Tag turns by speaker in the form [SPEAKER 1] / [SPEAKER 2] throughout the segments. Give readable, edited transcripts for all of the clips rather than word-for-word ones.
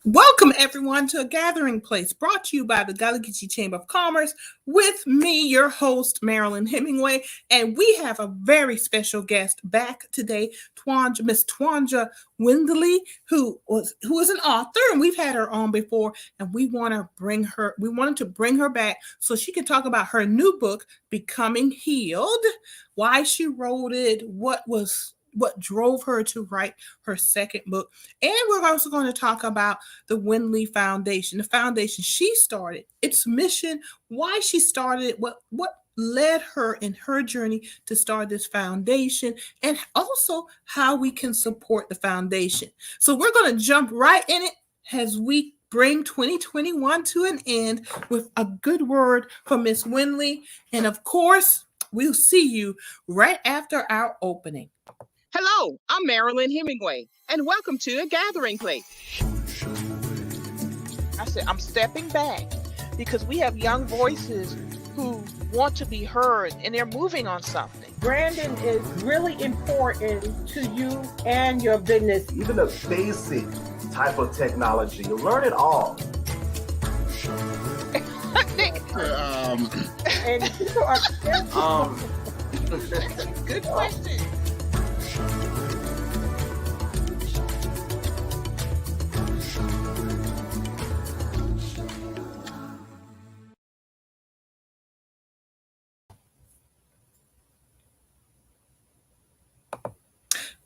[SPEAKER 1] Welcome, everyone, to a gathering place brought to you by the Gallagher Chamber of Commerce with me, your host, Marilyn Hemingway. And we have a very special guest back today, Miss Twanja Windley, who is an author, and we've had her on before, and we wanted to bring her back so she can talk about her new book, Becoming Healed, why she wrote it, what drove her to write her second book. And we're also going to talk about the Windley Foundation, the foundation she started, its mission, why she started it, what led her in her journey to start this foundation, and also how we can support the foundation. So we're going to jump right in it as we bring 2021 to an end with a good word from Miss Windley. And of course, we'll see you right after our opening.
[SPEAKER 2] Hello, I'm Marilyn Hemingway, and welcome to A Gathering Place. I said, I'm stepping back because we have young voices who want to be heard, and they're moving on something.
[SPEAKER 3] Branding is really important to you and your business.
[SPEAKER 4] Even a basic type of technology, you learn it all.
[SPEAKER 3] And people are
[SPEAKER 2] Good question.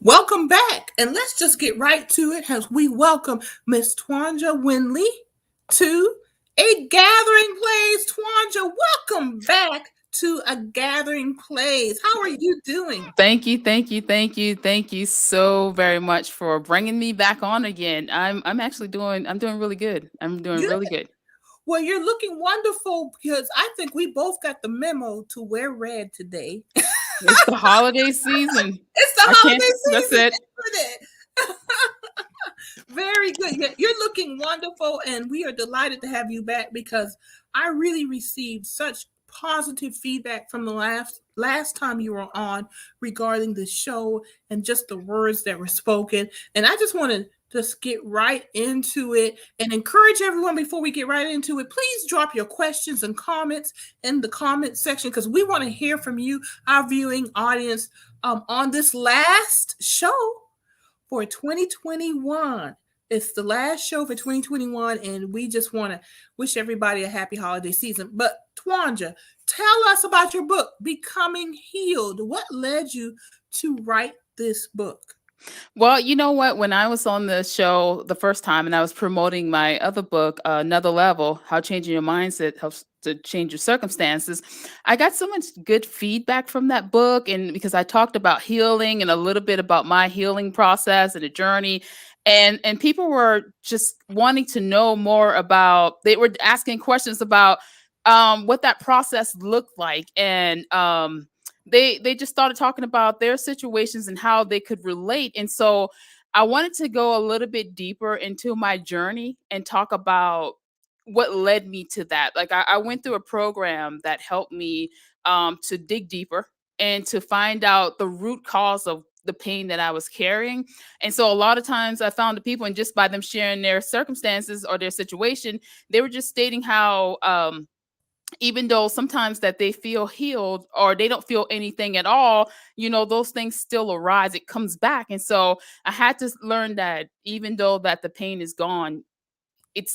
[SPEAKER 1] Welcome back, and let's just get right to it as we welcome Miss Twanja Windley to A Gathering Place. Twanja, welcome back to A Gathering Place. How are you doing?
[SPEAKER 5] Thank you so very much for bringing me back on again. I'm doing really good. I'm doing really good.
[SPEAKER 1] Well, you're looking wonderful because I think we both got the memo to wear red today.
[SPEAKER 5] It's the holiday season.
[SPEAKER 1] It's the holiday season.
[SPEAKER 5] That's it.
[SPEAKER 1] Very good. You're looking wonderful, and we are delighted to have you back because I really received such positive feedback from the last time you were on regarding the show and just the words that were spoken. And I just want to just get right into it and encourage everyone before we get right into it. Please drop your questions and comments in the comment section because we want to hear from you, our viewing audience, on this last show for 2021. It's the last show for 2021, and we just want to wish everybody a happy holiday season. But Twanja, tell us about your book, Becoming Healed. What led you to write this book?
[SPEAKER 5] Well, you know what? When I was on the show the first time and I was promoting my other book, Another Level, How Changing Your Mindset Helps to Change Your Circumstances, I got so much good feedback from that book. And because I talked about healing and a little bit about my healing process and a journey. And people were just wanting to know more about, they were asking questions about what that process looked like. And they just started talking about their situations and how they could relate. And so I wanted to go a little bit deeper into my journey and talk about what led me to that. Like I went through a program that helped me to dig deeper and to find out the root cause of the pain that I was carrying. And so a lot of times I found the people, and just by them sharing their circumstances or their situation, they were just stating how even though sometimes that they feel healed or they don't feel anything at all, those things still arise. It comes back. And so I had to learn that even though that the pain is gone, it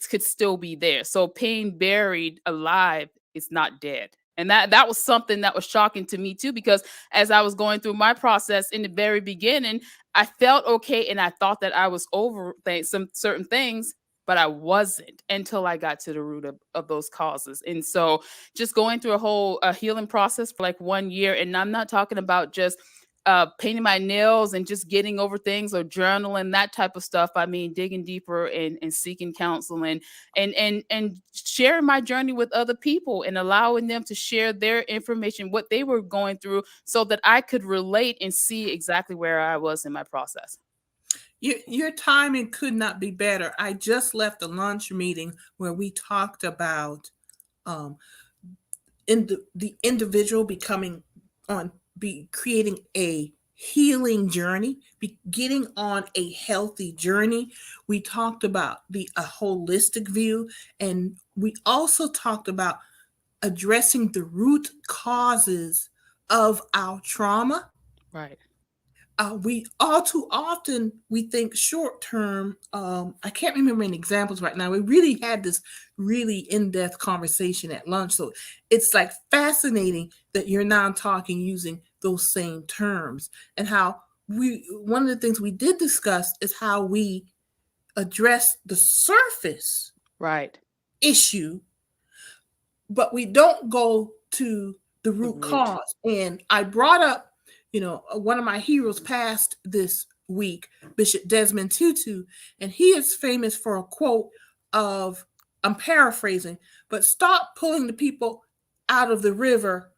[SPEAKER 5] could still be there. So pain buried alive is not dead. And that was something that was shocking to me too, because as I was going through my process in the very beginning, I felt okay and I thought that I was over some certain things, but I wasn't until I got to the root of those causes. And so just going through a whole healing process for like 1 year, and I'm not talking about just painting my nails and just getting over things or journaling, that type of stuff. I mean, digging deeper and seeking counseling and sharing my journey with other people and allowing them to share their information, what they were going through, so that I could relate and see exactly where I was in my process.
[SPEAKER 1] Your timing could not be better. I just left a lunch meeting where we talked about the individual creating a healing journey, getting on a healthy journey. We talked about a holistic view, and we also talked about addressing the root causes of our trauma.
[SPEAKER 5] Right.
[SPEAKER 1] We all too often we think short term. I can't remember any examples right now. We really had this really in-depth conversation at lunch, so it's like fascinating that you're now talking using those same terms, and how one of the things we did discuss is how we address the surface
[SPEAKER 5] Right.
[SPEAKER 1] issue, but we don't go to the root
[SPEAKER 5] root.
[SPEAKER 1] cause. And I brought up, one of my heroes passed this week, Bishop Desmond Tutu, and he is famous for a quote of, I'm paraphrasing, but stop pulling the people out of the river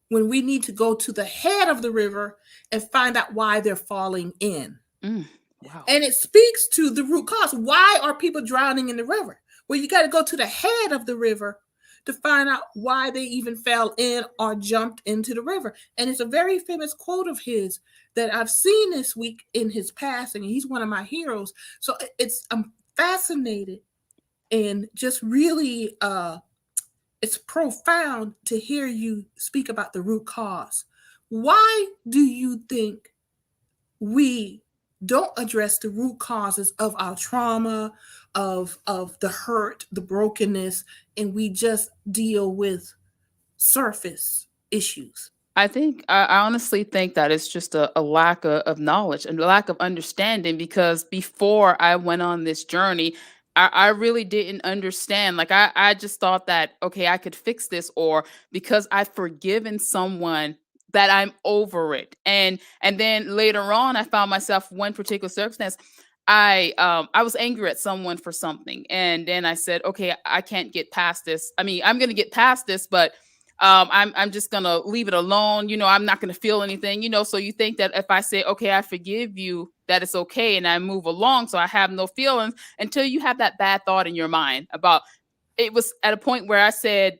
[SPEAKER 1] when we need to go to the head of the river and find out why they're falling in.
[SPEAKER 5] Wow.
[SPEAKER 1] And it speaks to the root cause. Why are people drowning in the river? Well, you got to go to the head of the river to find out why they even fell in or jumped into the river. And it's a very famous quote of his that I've seen this week in his passing. And he's one of my heroes. So I'm fascinated and just really, it's profound to hear you speak about the root cause. Why do you think we don't address the root causes of our trauma, of the hurt, the brokenness, and we just deal with surface issues?
[SPEAKER 5] I honestly think that it's just a lack of knowledge and a lack of understanding, because before I went on this journey, I really didn't understand. Like I just thought that, okay, I could fix this, or because I've forgiven someone that I'm over it. And then later on I found myself one particular circumstance. I was angry at someone for something. And then I said, okay, I can't get past this. I mean, I'm gonna get past this, but I'm just gonna leave it alone. I'm not gonna feel anything. So you think that if I say, okay, I forgive you, that it's okay, and I move along, so I have no feelings, until you have that bad thought in your mind about. It was at a point where I said,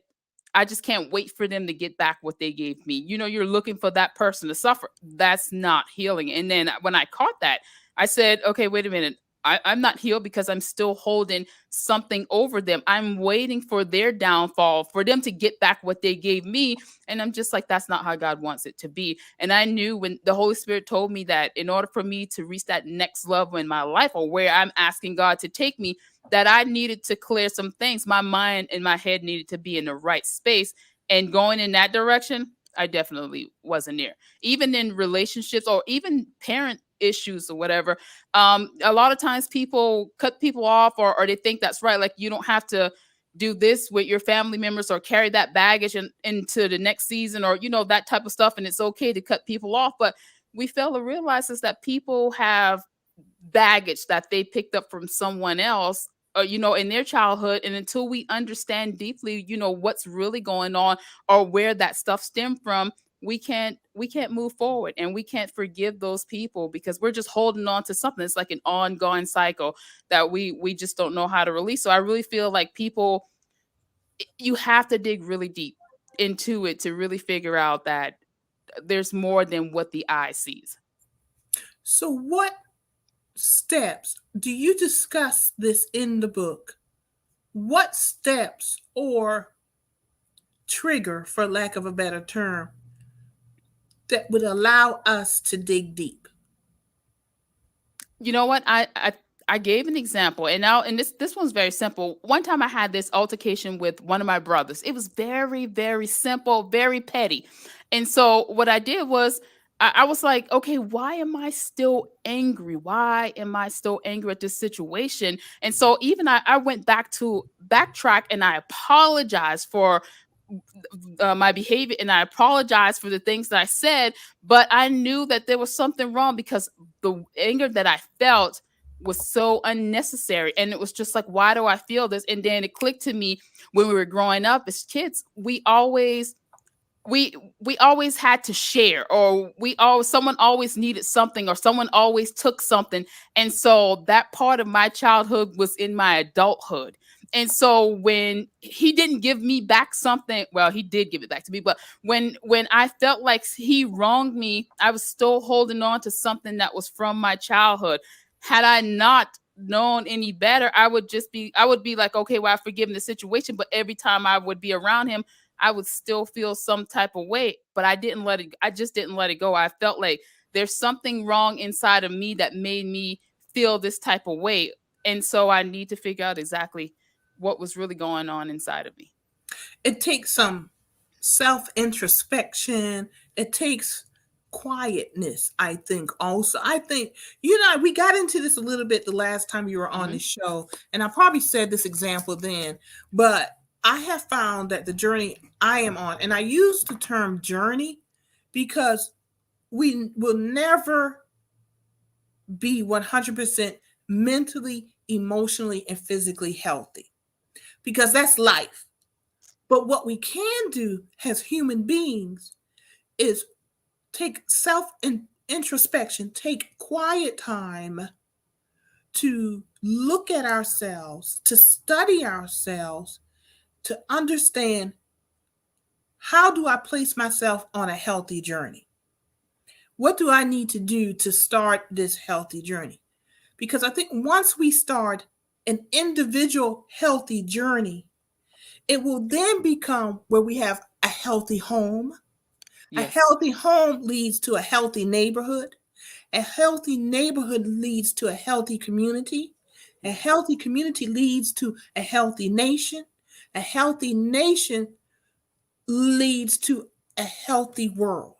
[SPEAKER 5] I just can't wait for them to get back what they gave me. You're looking for that person to suffer. That's not healing. And then when I caught that, I said, okay, wait a minute. I'm not healed because I'm still holding something over them. I'm waiting for their downfall, for them to get back what they gave me. And I'm just like, that's not how God wants it to be. And I knew when the Holy Spirit told me that in order for me to reach that next level in my life, or where I'm asking God to take me, that I needed to clear some things. My mind and my head needed to be in the right space. And going in that direction, I definitely wasn't there. Even in relationships or even parent issues or whatever, a lot of times people cut people off, or they think that's right. Like, you don't have to do this with your family members or carry that baggage into the next season, or that type of stuff. And it's okay to cut people off. But we fail to realize is that people have baggage that they picked up from someone else, in their childhood. And until we understand deeply, what's really going on, or where that stuff stemmed from, we can't move forward, and we can't forgive those people, because we're just holding on to something. It's like an ongoing cycle that we just don't know how to release. So I really feel like people, you have to dig really deep into it to really figure out that there's more than what the eye sees.
[SPEAKER 1] So what steps do you discuss this in the book? What steps, or trigger, for lack of a better term, that would allow us to dig deep?
[SPEAKER 5] You know what? I gave an example, and this one's very simple. One time I had this altercation with one of my brothers. It was very, very simple, very petty. And so what I did was, I was like, okay, why am I still angry? Why am I still angry at this situation? And so even I went back to backtrack, and I apologized for my behavior, and I apologized for the things that I said. But I knew that there was something wrong, because the anger that I felt was so unnecessary. And it was just like, why do I feel this? And then it clicked to me, when we were growing up as kids, we always had to share, or someone always needed something, or someone always took something. And so that part of my childhood was in my adulthood. And so when he didn't give me back something, well, he did give it back to me, but when I felt like he wronged me, I was still holding on to something that was from my childhood. Had I not known any better, I would be like, okay, well, I've forgiven the situation, but every time I would be around him, I would still feel some type of way, but I just didn't let it go. I felt like there's something wrong inside of me that made me feel this type of way. And so I need to figure out exactly what was really going on inside of me.
[SPEAKER 1] It takes some self-introspection. It takes quietness, I think. Also, I think we got into this a little bit the last time you were on the show, and I probably said this example then, but I have found that the journey I am on, and I use the term journey because we will never be 100% mentally, emotionally, and physically healthy, because that's life. But what we can do as human beings is take self-introspection, take quiet time to look at ourselves, to study ourselves, to understand, how do I place myself on a healthy journey? What do I need to do to start this healthy journey? Because I think once we start an individual healthy journey, it will then become where we have a healthy home.
[SPEAKER 5] Yes.
[SPEAKER 1] A healthy home leads to a healthy neighborhood. A healthy neighborhood leads to a healthy community. A healthy community leads to a healthy nation. A healthy nation leads to a healthy world.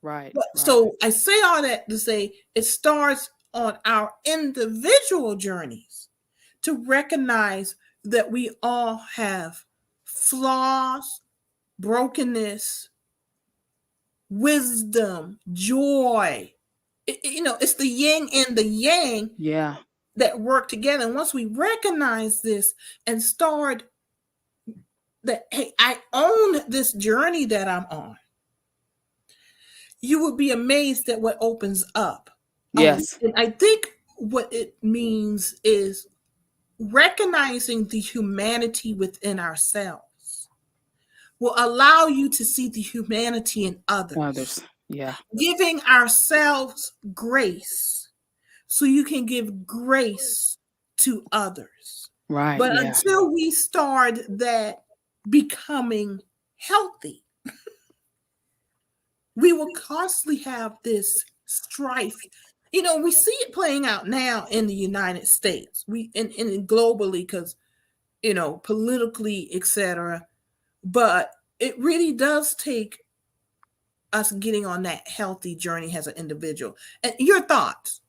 [SPEAKER 5] Right.
[SPEAKER 1] So I say all that to say it starts on our individual journeys to recognize that we all have flaws, brokenness, wisdom, joy. It's the yin and the yang that work together. And once we recognize this and start that, hey, I own this journey that I'm on, you would be amazed at what opens up.
[SPEAKER 5] Yes.
[SPEAKER 1] And I think what it means is recognizing the humanity within ourselves will allow you to see the humanity in others.
[SPEAKER 5] Yeah.
[SPEAKER 1] Giving ourselves grace so you can give grace to others.
[SPEAKER 5] Right.
[SPEAKER 1] But until we start that becoming healthy, we will constantly have this strife. We see it playing out now in the United States, and globally, because, politically, etc. But it really does take us getting on that healthy journey as an individual. And your thoughts?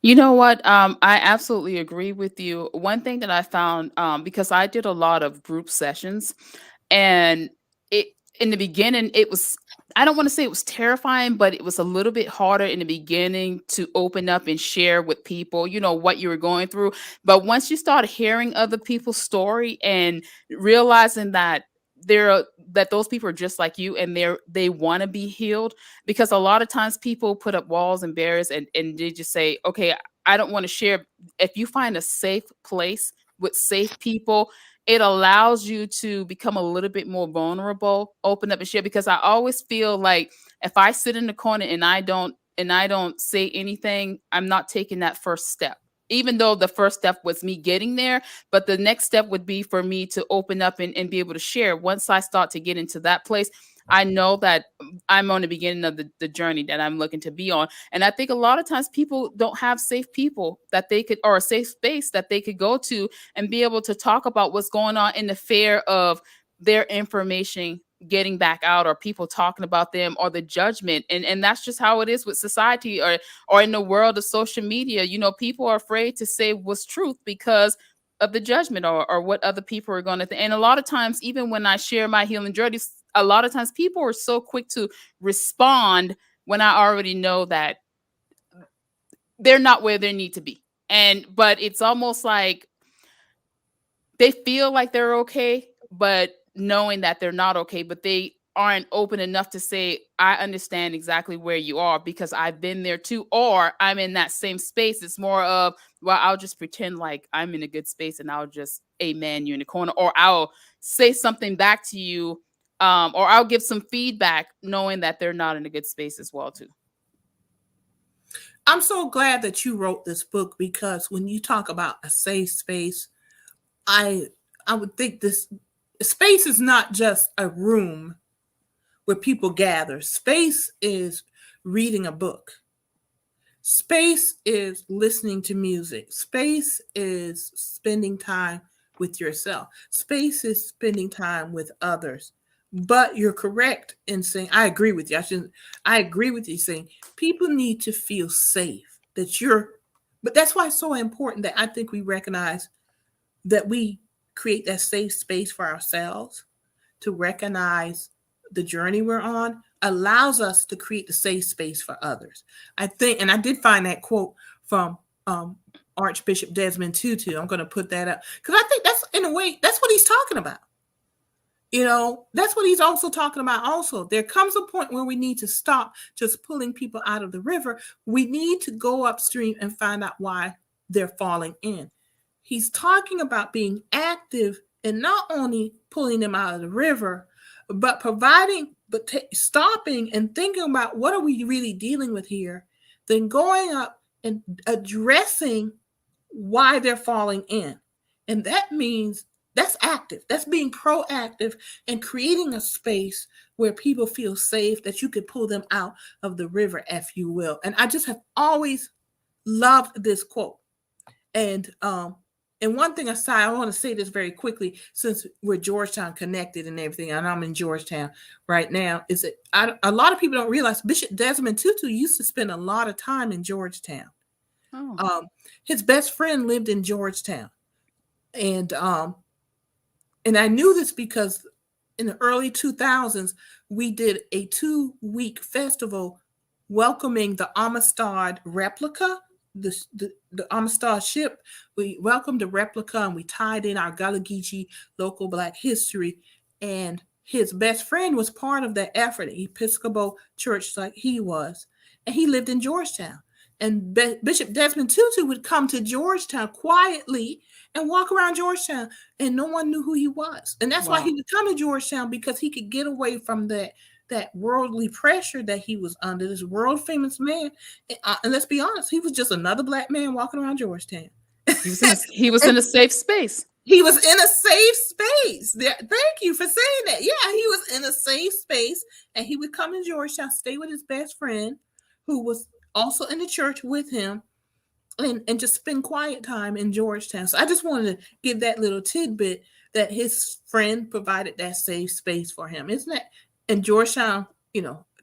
[SPEAKER 5] You know what? I absolutely agree with you. One thing that I found, because I did a lot of group sessions, and in the beginning, it was, I don't want to say it was terrifying, but it was a little bit harder in the beginning to open up and share with people, what you were going through. But once you start hearing other people's story and realizing that those people are just like you, and they want to be healed, because a lot of times people put up walls and barriers, and they just say, okay, I don't want to share. If you find a safe place with safe people, it allows you to become a little bit more vulnerable, open up and share. Because I always feel like if I sit in the corner and I don't say anything, I'm not taking that first step. Even though the first step was me getting there, but the next step would be for me to open up and be able to share. Once I start to get into that place, I know that I'm on the beginning of the journey that I'm looking to be on. And I think a lot of times people don't have safe people that they could, or a safe space that they could go to and be able to talk about what's going on, in the fear of their information getting back out, or people talking about them, or the judgment. And that's just how it is with society, or in the world of social media. People are afraid to say what's truth because of the judgment, or what other people are going to think. And a lot of times, even when I share my healing journey, a lot of times people are so quick to respond when I already know that they're not where they need to be. But it's almost like they feel like they're okay, but knowing that they're not okay, but they aren't open enough to say, I understand exactly where you are because I've been there too, or I'm in that same space. It's more of, well, I'll just pretend like I'm in a good space and I'll just amen you in the corner, or I'll say something back to you, or I'll give some feedback knowing that they're not in a good space as well too.
[SPEAKER 1] I'm so glad that you wrote this book, because when you talk about a safe space, I would think this space is not just a room where people gather. Space is reading a book. Space is listening to music. Space is spending time with yourself. Space is spending time with others. But you're correct in saying, I agree with you. I agree with you saying people need to feel safe but that's why it's so important that I think we recognize that we create that safe space for ourselves, to recognize the journey we're on allows us to create the safe space for others. I think, and I did find that quote from Archbishop Desmond Tutu. I'm going to put that up because I think that's, in a way, that's what he's talking about. That's what he's also talking about. Also, there comes a point where we need to stop just pulling people out of the river. We need to go upstream and find out why they're falling in. He's talking about being active and not only pulling them out of the river, but stopping and thinking about what are we really dealing with here, then going up and addressing why they're falling in. And that means that's active. That's being proactive and creating a space where people feel safe, that you could pull them out of the river, if you will. And I just have always loved this quote. And one thing aside, I want to say this very quickly, since we're Georgetown connected and everything, and I'm in Georgetown right now, is that a lot of people don't realize Bishop Desmond Tutu used to spend a lot of time in Georgetown. Oh. His best friend lived in Georgetown. And I knew this because in the early 2000s, we did a 2-week festival welcoming the Amistad replica, the Amistad ship. We welcomed the replica and we tied in our Gullah Geechee local Black history. And his best friend was part of that effort, Episcopal Church like he was. And he lived in Georgetown. And Bishop Desmond Tutu would come to Georgetown quietly and walk around Georgetown, and no one knew who he was. And that's why he would come to Georgetown, because he could get away from that worldly pressure that he was under, this world famous man. And let's be honest, he was just another Black man walking around Georgetown.
[SPEAKER 5] He was in a safe space.
[SPEAKER 1] He was in a safe space. Thank you for saying that. Yeah, he was in a safe space, and he would come in Georgetown, stay with his best friend, who was also in the church with him, and just spend quiet time in Georgetown. So I just wanted to give that little tidbit that his friend provided that safe space for him. Isn't that? And Georgetown,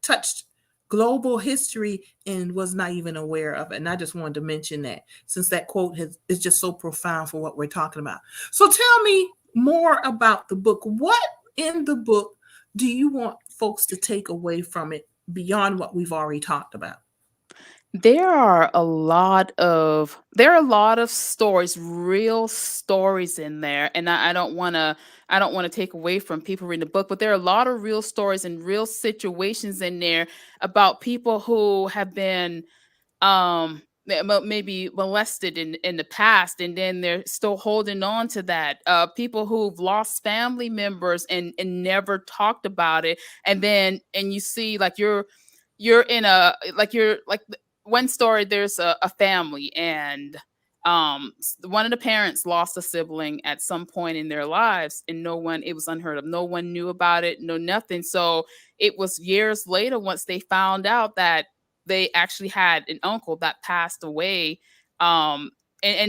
[SPEAKER 1] touched global history and was not even aware of it. And I just wanted to mention that, since that quote is just so profound for what we're talking about. So tell me more about the book. What in the book do you want folks to take away from it beyond what we've already talked about?
[SPEAKER 5] There are a lot of stories, real stories in there, and I don't want to take away from people reading the book, but there are a lot of real stories and real situations in there about people who have been maybe molested in the past, and then they're still holding on to that. People who've lost family members and never talked about it, and you see, like you're in a one story, there's a family, and one of the parents lost a sibling at some point in their lives, and it was unheard of. No one knew about it, nothing. So it was years later, once they found out that they actually had an uncle that passed away, and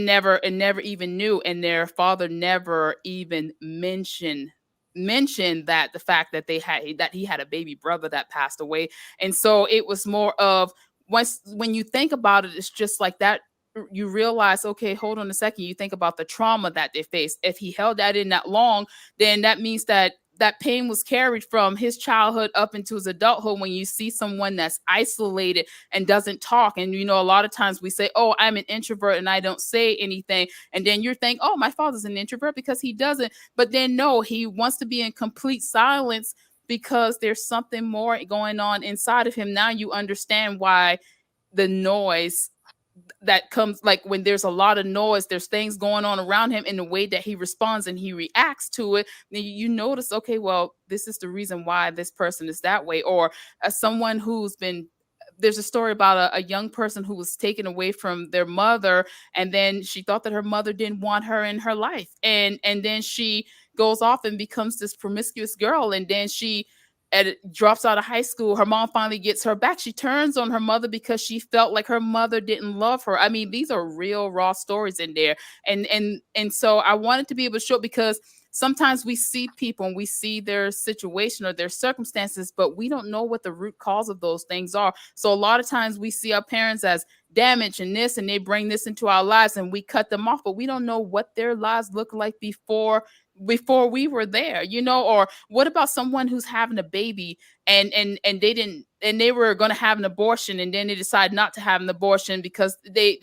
[SPEAKER 5] never even knew, and their father never even mentioned that the fact that he had a baby brother that passed away. And so it was more of, when you think about it, it's just like that. You realize, okay, hold on a second. You think about the trauma that they faced. If he held that in that long, then that means that pain was carried from his childhood up into his adulthood. When you see someone that's isolated and doesn't talk, and a lot of times we say, oh, I'm an introvert and I don't say anything. And then you're thinking, oh, my father's an introvert because he doesn't. But then no, he wants to be in complete silence because there's something more going on inside of him. Now you understand why the noise that comes, like when there's a lot of noise, there's things going on around him, in the way that he responds and he reacts to it, then you notice, okay, well, this is the reason why this person is that way. Or someone who's been, there's a story about a young person who was taken away from their mother, and then she thought that her mother didn't want her in her life, and then she goes off and becomes this promiscuous girl, and then she drops out of high school. Her mom finally gets her back. She turns on her mother because she felt like her mother didn't love her. I mean, these are real raw stories in there. And so I wanted to be able to show, because sometimes we see people and we see their situation or their circumstances, but we don't know what the root cause of those things are. So a lot of times we see our parents as damaged and this, and they bring this into our lives and we cut them off, but we don't know what their lives look like before we were there, or what about someone who's having a baby and they were going to have an abortion, and then they decide not to have an abortion because they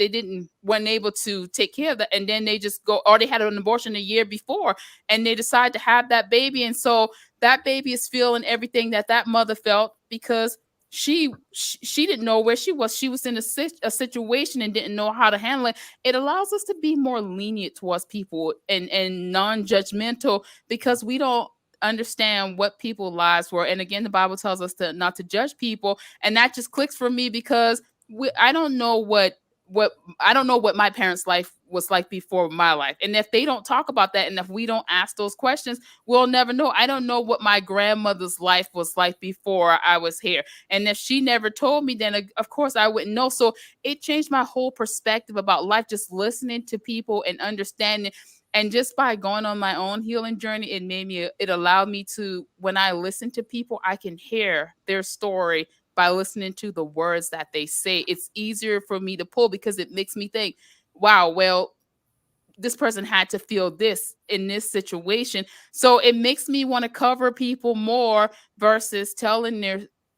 [SPEAKER 5] weren't able to take care of that, and then they just go, or they had an abortion a year before and they decide to have that baby, and so that baby is feeling everything that mother felt, because she didn't know where she was. She was in a situation and didn't know how to handle it. It allows us to be more lenient towards people and non-judgmental, because we don't understand what people's lives were. And again, the Bible tells us to not to judge people, and that just clicks for me, because I don't know what my parents' life was like before my life. And if they don't talk about that, and if we don't ask those questions, we'll never know. I don't know what my grandmother's life was like before I was here. And if she never told me, then of course I wouldn't know. So it changed my whole perspective about life, just listening to people and understanding. And just by going on my own healing journey, it allowed me to, when I listen to people, I can hear their story by listening to the words that they say. It's easier for me to pull, because it makes me think, wow, well, this person had to feel this in this situation. So it makes me want to cover people more versus telling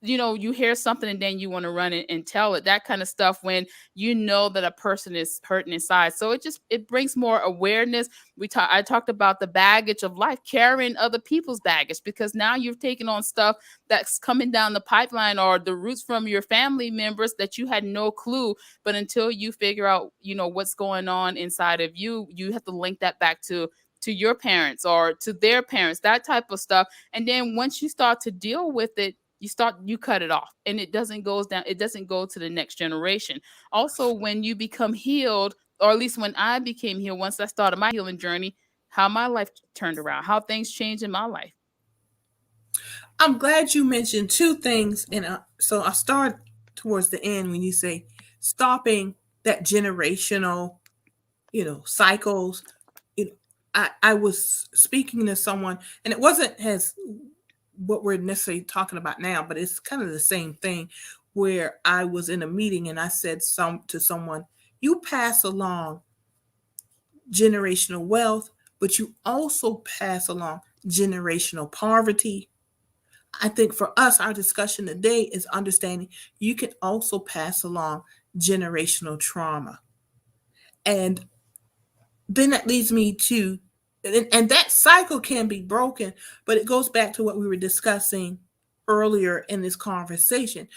[SPEAKER 5] you hear something and then you want to run it and tell it, that kind of stuff, when you know that a person is hurting inside. So it brings more awareness. I talked about the baggage of life, carrying other people's baggage, because now you've taken on stuff that's coming down the pipeline, or the roots from your family members that you had no clue. But until you figure out, what's going on inside of you, you have to link that back to your parents or to their parents, that type of stuff. And then once you start to deal with it, you cut it off, and it doesn't go to the next generation. Also, when you become healed, or at least when I became healed, once I started my healing journey, how my life turned around, how things changed in my life.
[SPEAKER 1] I'm glad you mentioned two things, and so I'll start towards the end when you say stopping that generational, cycles. I was speaking to someone, and it wasn't as what we're necessarily talking about now, but it's kind of the same thing, where I was in a meeting and I said to someone, you pass along generational wealth, but you also pass along generational poverty. I think for us, our discussion today is understanding you can also pass along generational trauma. And then that leads me to, and that cycle can be broken, but it goes back to what we were discussing earlier in this conversation.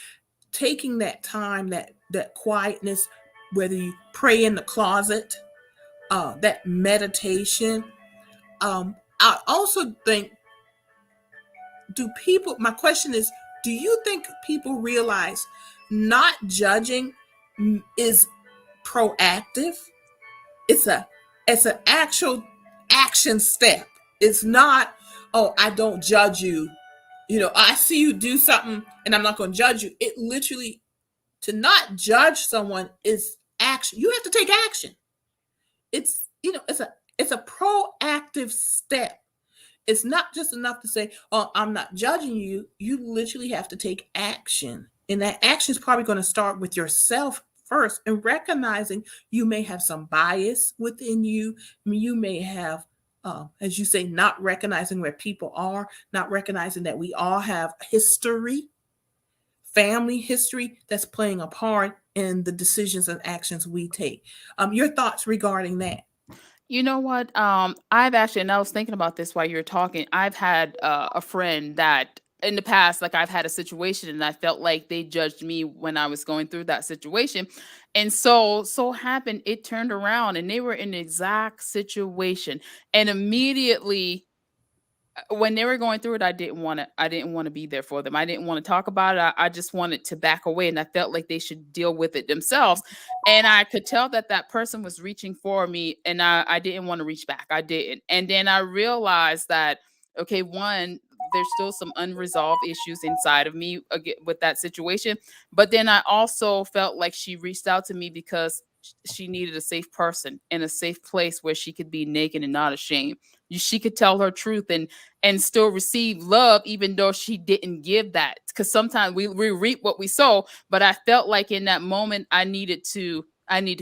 [SPEAKER 1] Taking that time, that quietness, whether you pray in the closet, that meditation. I also think, my question is, do you think people realize not judging is proactive? It's an actual action step. It's not, oh, I don't judge you. I see you do something and I'm not going to judge you. It literally, to not judge someone is action. You have to take action. It's a proactive step. It's not just enough to say, oh, I'm not judging you. You literally have to take action. And that action is probably going to start with yourself first, and recognizing you may have some bias within you. You may have, as you say, not recognizing where people are, not recognizing that we all have history, family history that's playing a part in the decisions and actions we take. Your thoughts regarding that?
[SPEAKER 5] You know what? I've actually, and I was thinking about this while you were talking, I've had a friend that in the past, like I've had a situation and I felt like they judged me when I was going through that situation. And so happened it turned around and they were in the exact situation. And immediately when they were going through it, I didn't want to be there for them. I didn't want to talk about it. I just wanted to back away and I felt like they should deal with it themselves. And I could tell that that person was reaching for me and I didn't want to reach back. I didn't. And then I realized that, okay, one, there's still some unresolved issues inside of me with that situation. But then I also felt like she reached out to me because she needed a safe person and a safe place where she could be naked and not ashamed. She could tell her truth and still receive love, even though she didn't give that. Because sometimes we reap what we sow. But I felt like in that moment, I need to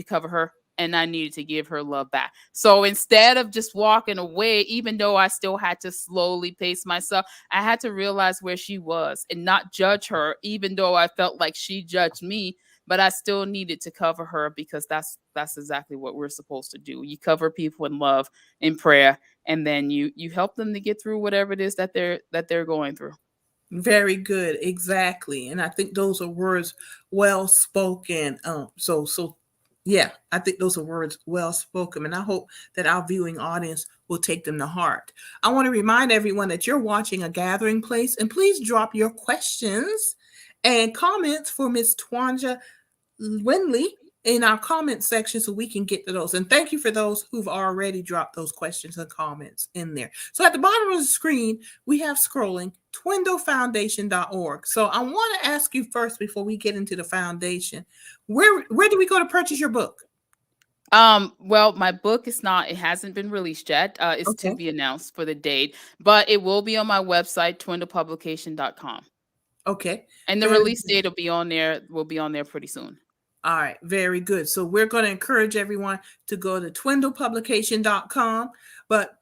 [SPEAKER 5] cover her and I needed to give her love back. So instead of just walking away, even though I still had to slowly pace myself, I had to realize where she was and not judge her, even though I felt like she judged me. But I still needed to cover her because that's exactly what we're supposed to do. You cover people in love, in prayer, and then you help them to get through whatever it is that they're going through.
[SPEAKER 1] Very good, exactly. And I think those are words well spoken. Yeah, I think those are words well spoken, and I hope that our viewing audience will take them to heart. I want to remind everyone that you're watching A Gathering Place, and please drop your questions and comments for Miss Twanja Windley in our comment section so we can get to those. And thank you for those who've already dropped those questions and comments in there. So at the bottom of the screen, we have scrolling twindlefoundation.org. So I want to ask you first, before we get into the foundation, where do we go to purchase your book?
[SPEAKER 5] Well, my book it hasn't been released yet. It's to be announced for the date, but it will be on my website, twindlepublication.com.
[SPEAKER 1] Okay.
[SPEAKER 5] And the release date will be on there pretty soon.
[SPEAKER 1] All right, very good. So we're going to encourage everyone to go to twindlepublication.com. But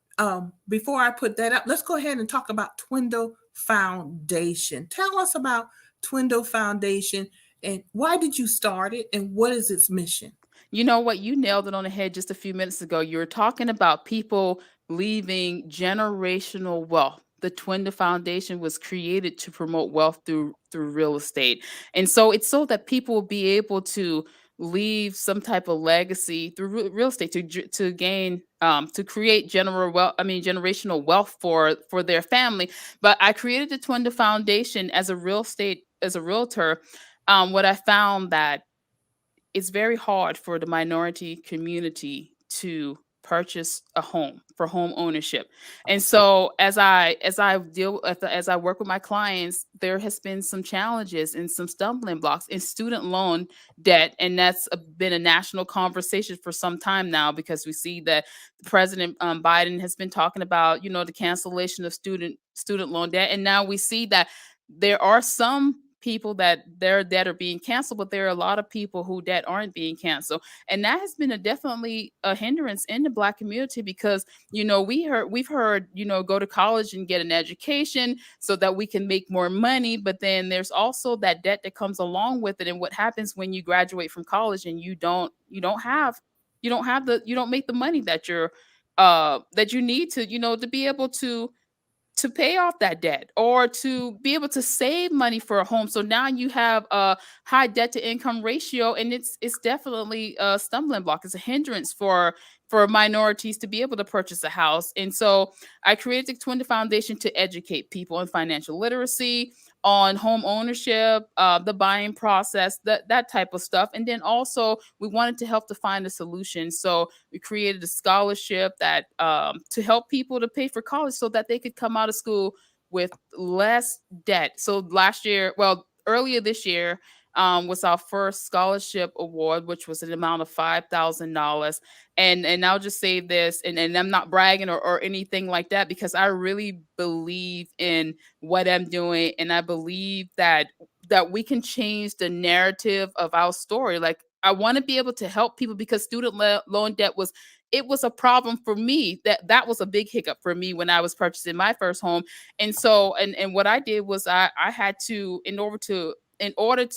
[SPEAKER 1] before I put that up, let's go ahead and talk about Twindle Foundation. Tell us about Twindle Foundation and why did you start it and what is its mission?
[SPEAKER 5] You know what? You nailed it on the head just a few minutes ago. You were talking about people leaving generational wealth. The Twindle Foundation was created to promote wealth through real estate. And so it's so that people will be able to leave some type of legacy through real estate to gain to create generational wealth for their family. But I created the Twindle Foundation as a realtor. What I found that it's very hard for the minority community to purchase a home for home ownership. And so as I work with my clients, there has been some challenges and some stumbling blocks in student loan debt. And that's been a national conversation for some time now, because we see that President Biden has been talking about, the cancellation of student loan debt. And now we see that there are some people that their debt are being canceled, but there are a lot of people who debt aren't being canceled. And that has been definitely a hindrance in the Black community, because, we've heard, go to college and get an education so that we can make more money. But then there's also that debt that comes along with it. And what happens when you graduate from college and you don't make the money that you need to, to be able to pay off that debt or to be able to save money for a home. So now you have a high debt to income ratio, and it's definitely a stumbling block. It's a hindrance for minorities to be able to purchase a house. And so I created the Twindle Foundation to educate people on financial literacy, on home ownership, the buying process, that type of stuff. And then also we wanted to help to find a solution. So we created a scholarship that to help people to pay for college so that they could come out of school with less debt. So earlier this year, was our first scholarship award, which was an amount of $5,000. And I'll just say this, and I'm not bragging or anything like that, because I really believe in what I'm doing. And I believe that we can change the narrative of our story. Like, I want to be able to help people, because student loan debt was a problem for me. That was a big hiccup for me when I was purchasing my first home. And so, and what I did was I had to, in order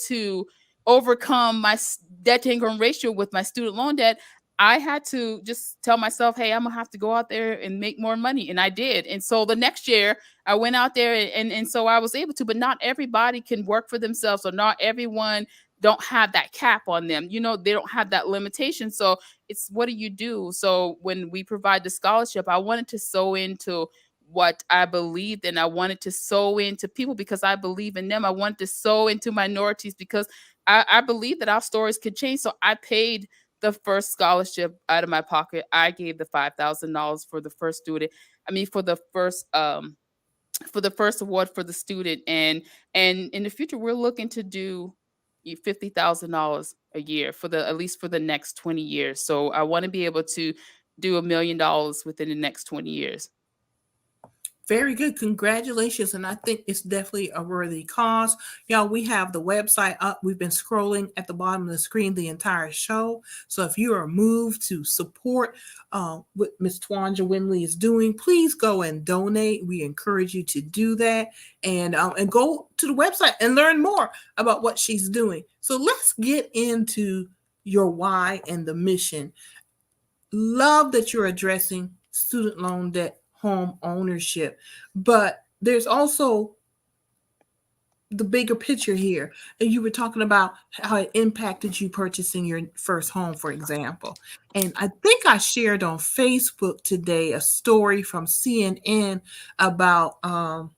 [SPEAKER 5] to overcome my debt to income ratio with my student loan debt, I had to just tell myself, hey, I'm gonna have to go out there and make more money. And I did. And so the next year I went out there and so I was able to, but not everybody can work for themselves, or not everyone don't have that cap on them. You know, they don't have that limitation. So it's, what do you do? So when we provide the scholarship, I wanted to sow into what I believed in. I wanted to sow into people because I believe in them. I wanted to sow into minorities because I believe that our stories could change. So I paid the first scholarship out of my pocket. I gave the $5,000 for the first student. I mean, for the first award for the student. And in the future, we're looking to do $50,000 a year for the, at least for the next 20 years. So I want to be able to do $1 million within the next 20 years.
[SPEAKER 1] Very good. Congratulations. And I think it's definitely a worthy cause. Y'all, we have the website up. We've been scrolling at the bottom of the screen the entire show. So if you are moved to support what Miss Twanja Windley is doing, please go and donate. We encourage you to do that, and go to the website and learn more about what she's doing. So let's get into your why and the mission. Love that you're addressing student loan debt, home ownership, but there's also the bigger picture here. And you were talking about how it impacted you purchasing your first home, for example. And I think I shared on Facebook today a story from CNN about the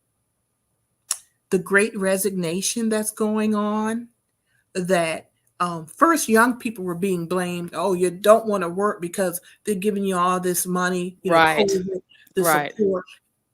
[SPEAKER 1] great resignation that's going on, that first young people were being blamed. Oh, you don't want to work because they're giving you all this money,
[SPEAKER 5] Right.
[SPEAKER 1] COVID, the
[SPEAKER 5] Right.
[SPEAKER 1] support,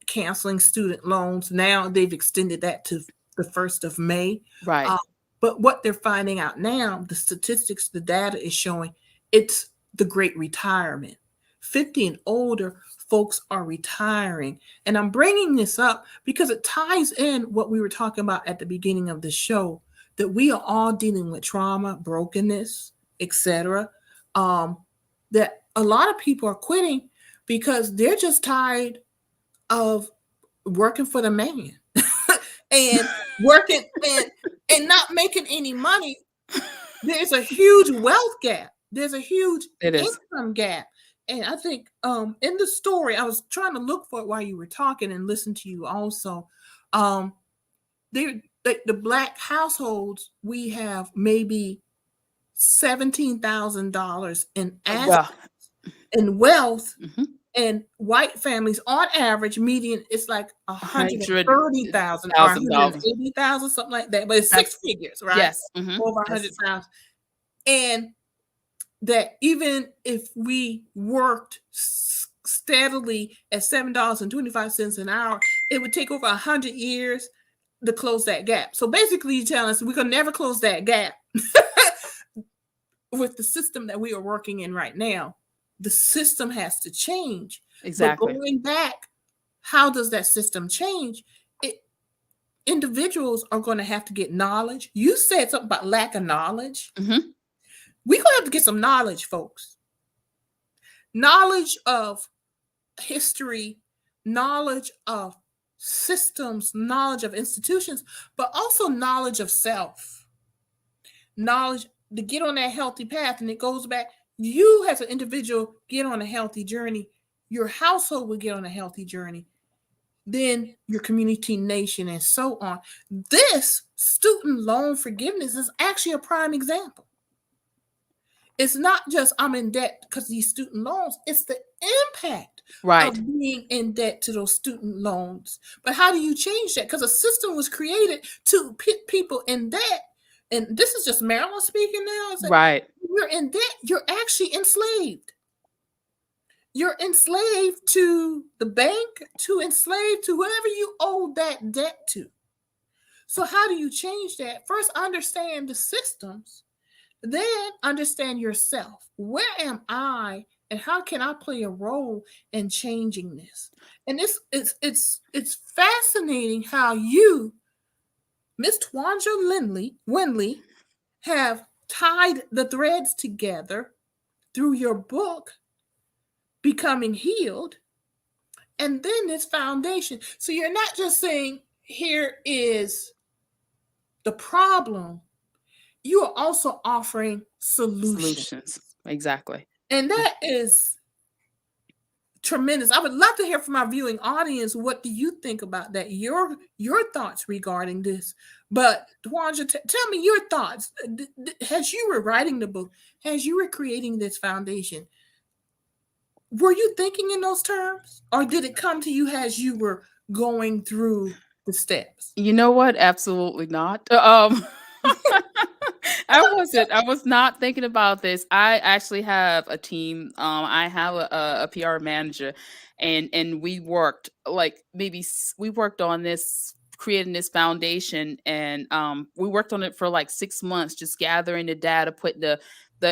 [SPEAKER 1] canceling student loans. Now they've extended that to the 1st of May.
[SPEAKER 5] Right.
[SPEAKER 1] But what they're finding out now, the statistics, the data is showing it's the great retirement. 50 and older folks are retiring. And I'm bringing this up because it ties in what we were talking about at the beginning of the show, that we are all dealing with trauma, brokenness, etc. That a lot of people are quitting because they're just tired of working for the man and working and not making any money. There's a huge wealth gap. There's a huge income gap. And I think in the story, I was trying to look for it while you were talking and listen to you also. The Black households, we have maybe $17,000 in assets and wealth.
[SPEAKER 5] Mm-hmm.
[SPEAKER 1] And white families, on average, median is like $130,000 or $180,000, something like that. But it's six figures, right?
[SPEAKER 5] Yes. Mm-hmm.
[SPEAKER 1] Over 100,000. And that even if we worked steadily at $7.25 an hour, it would take over 100 years to close that gap. So basically, you're telling us we're going to never close that gap with the system that we are working in right now. The system has to change.
[SPEAKER 5] Exactly.
[SPEAKER 1] But going back, how does that system change? Individuals are going to have to get knowledge. You said something about lack of knowledge.
[SPEAKER 5] Mm-hmm.
[SPEAKER 1] We're going to have to get some knowledge, folks. Knowledge of history, knowledge of systems, knowledge of institutions, but also knowledge of self. Knowledge to get on that healthy path. And it goes back. You as an individual get on a healthy journey. Your household will get on a healthy journey. Then your community, nation, and so on. This student loan forgiveness is actually a prime example. It's not just I'm in debt because of these student loans. It's the impact of being in debt to those student loans. But how do you change that? Because a system was created to put people in debt. And this is just Maryland speaking now. It's like,
[SPEAKER 5] right.
[SPEAKER 1] You're in debt. You're actually enslaved. You're enslaved to the bank, to enslaved to whoever you owe that debt to. So how do you change that? First, understand the systems. Then understand yourself. Where am I, and how can I play a role in changing this? And it's fascinating how you, Miss Twanja Windley, have tied the threads together through your book, Becoming Healed, and then this foundation. So you're not just saying, here is the problem. You are also offering solutions.
[SPEAKER 5] Exactly.
[SPEAKER 1] And that is tremendous. I would love to hear from our viewing audience. What do you think about that? Your thoughts regarding this. But Twanja, tell me your thoughts. As you were writing the book, as you were creating this foundation, were you thinking in those terms, or did it come to you as you were going through the steps?
[SPEAKER 5] You know what? Absolutely not. I was not thinking about this. I actually have a team. I have a PR manager, and we worked like we worked on this, creating this foundation, and we worked on it for like 6 months, just gathering the data, putting the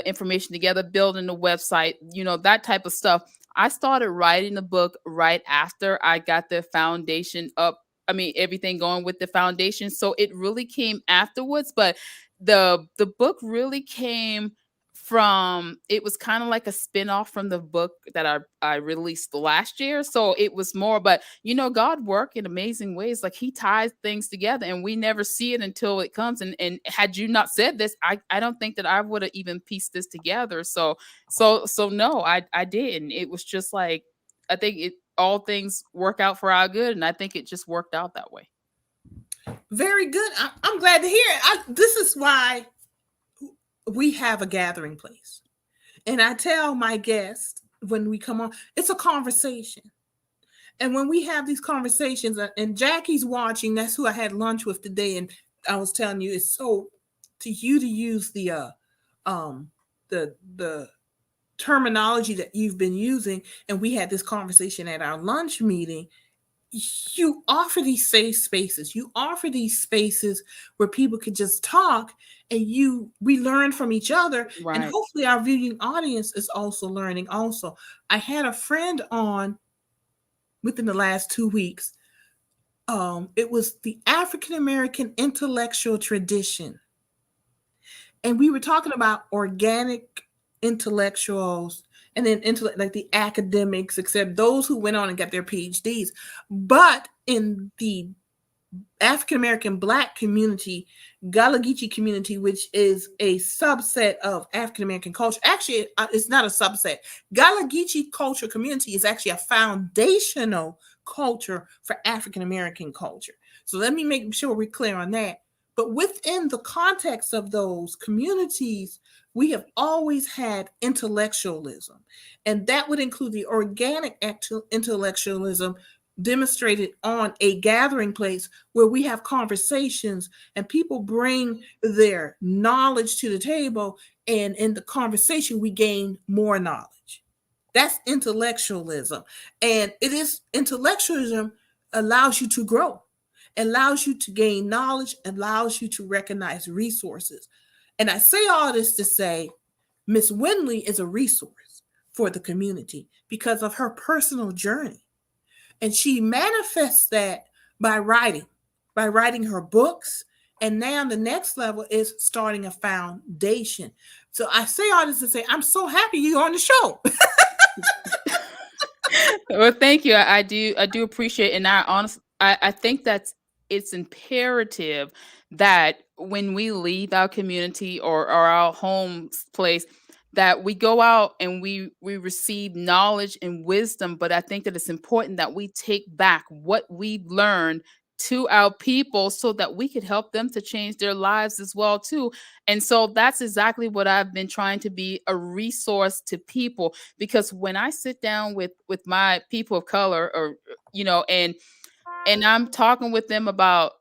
[SPEAKER 5] information together, building the website, that type of stuff. I started writing the book right after I got the foundation up. I mean, everything going with the foundation. So it really came afterwards, but the book really came from, it was kind of like a spin-off from the book that I released last year. So it was more, but God work in amazing ways. Like he ties things together and we never see it until it comes. And had you not said this, I don't think that I would have even pieced this together. So no, I didn't. It was just like, I think all things work out for our good. And I think it just worked out that way.
[SPEAKER 1] Very good. I'm glad to hear it. This is why we have a gathering place. And I tell my guests when we come on, it's a conversation. And when we have these conversations, and Jackie's watching, that's who I had lunch with today. And I was telling you, it's so to use the terminology that you've been using. And we had this conversation at our lunch meeting. You offer these safe spaces. You offer these spaces where people can just talk, and we learn from each other.
[SPEAKER 5] Right.
[SPEAKER 1] And hopefully our viewing audience is also learning also. I had a friend on within the last 2 weeks. It was the African American intellectual tradition. And we were talking about organic intellectuals, and then like the academics, except those who went on and got their PhDs. But in the African American Black community, Gullah Geechee community, which is a subset of African American culture. Actually, it's not a subset. Gullah Geechee culture community is actually a foundational culture for African American culture. So let me make sure we're clear on that. But within the context of those communities, we have always had intellectualism, and that would include the organic intellectualism demonstrated on a gathering place where we have conversations and people bring their knowledge to the table, and in the conversation we gain more knowledge. That's intellectualism. And intellectualism allows you to grow, allows you to gain knowledge, allows you to recognize resources. And I say all this to say Miss Windley is a resource for the community because of her personal journey. And she manifests that by writing her books. And now the next level is starting a foundation. So I say all this to say, I'm so happy you're on the show.
[SPEAKER 5] Well, thank you. I do appreciate it. And I think that it's imperative that when we leave our community or our home place, that we go out and we receive knowledge and wisdom. But I think that it's important that we take back what we've learned to our people so that we could help them to change their lives as well too. And so that's exactly what I've been trying to be, a resource to people. Because when I sit down with my people of color, or and I'm talking with them about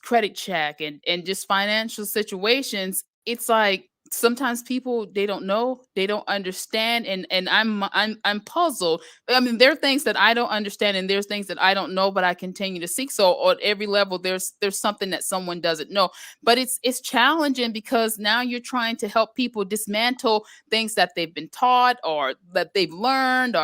[SPEAKER 5] credit check and just financial situations, it's like sometimes people, they don't know, they don't understand, and I'm puzzled. I mean, there are things that I don't understand and there's things that I don't know, but I continue to seek. So at every level there's something that someone doesn't know. But it's challenging because now you're trying to help people dismantle things that they've been taught or that they've learned,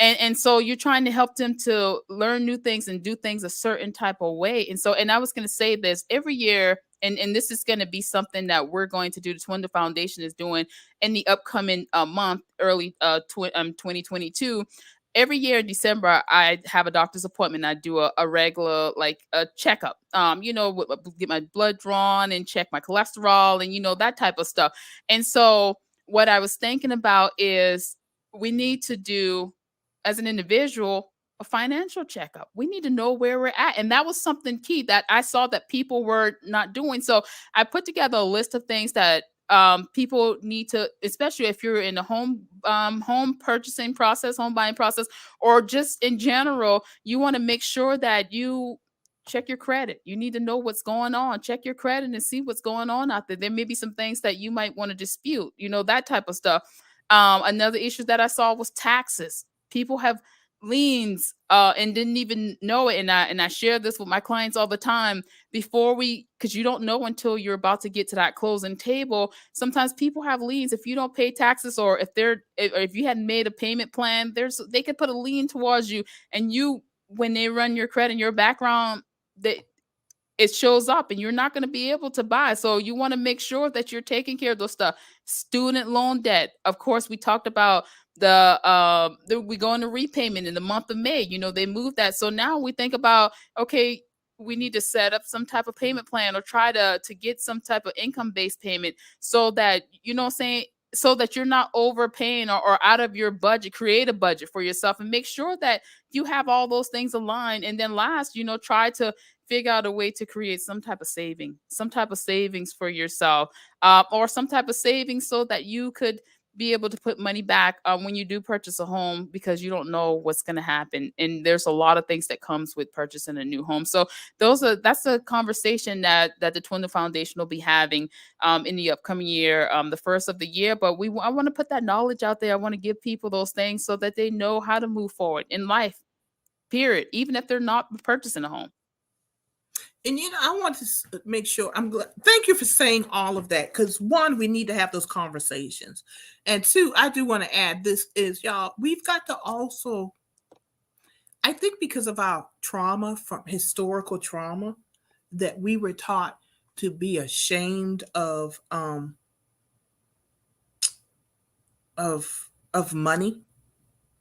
[SPEAKER 5] and so you're trying to help them to learn new things and do things a certain type of way. And I was going to say this every year, and this is going to be something that we're going to do. The Twanja Foundation is doing in the upcoming month, early 2022. Every year in December, I have a doctor's appointment. I do a regular, like a checkup, get my blood drawn and check my cholesterol and, that type of stuff. And so what I was thinking about is we need to do, as an individual, a financial checkup. We need to know where we're at. And that was something key that I saw that people were not doing. So I put together a list of things that people need to, especially if you're in the home purchasing process, home buying process, or just in general, you want to make sure that you check your credit. You need to know what's going on. Check your credit and see what's going on out there. There may be some things that you might want to dispute, that type of stuff. Another issue that I saw was taxes. People have liens and didn't even know it. And I share this with my clients all the time because you don't know until you're about to get to that closing table. Sometimes people have liens. If you don't pay taxes, or if you hadn't made a payment plan, they could put a lien towards you, and when they run your credit and your background, it shows up, and you're not going to be able to buy. So you want to make sure that you're taking care of those stuff. Student loan debt. Of course, we talked about we go into repayment in the month of May. They moved that. So now we think about, okay, we need to set up some type of payment plan, or try to get some type of income-based payment, so that, so that you're not overpaying or out of your budget. Create a budget for yourself and make sure that you have all those things aligned. And then last, try to figure out a way to create some type of savings for yourself, or some type of savings so that you could be able to put money back when you do purchase a home, because you don't know what's going to happen. And there's a lot of things that comes with purchasing a new home. So that's a conversation that the Twanja Foundation will be having in the upcoming year, the first of the year. But I want to put that knowledge out there. I want to give people those things so that they know how to move forward in life, period, even if they're not purchasing a home.
[SPEAKER 1] And I want to make sure, thank you for saying all of that, because one, we need to have those conversations. And two, I do want to add, this is, y'all, we've got to also, I think because of our trauma, from historical trauma, that we were taught to be ashamed of money.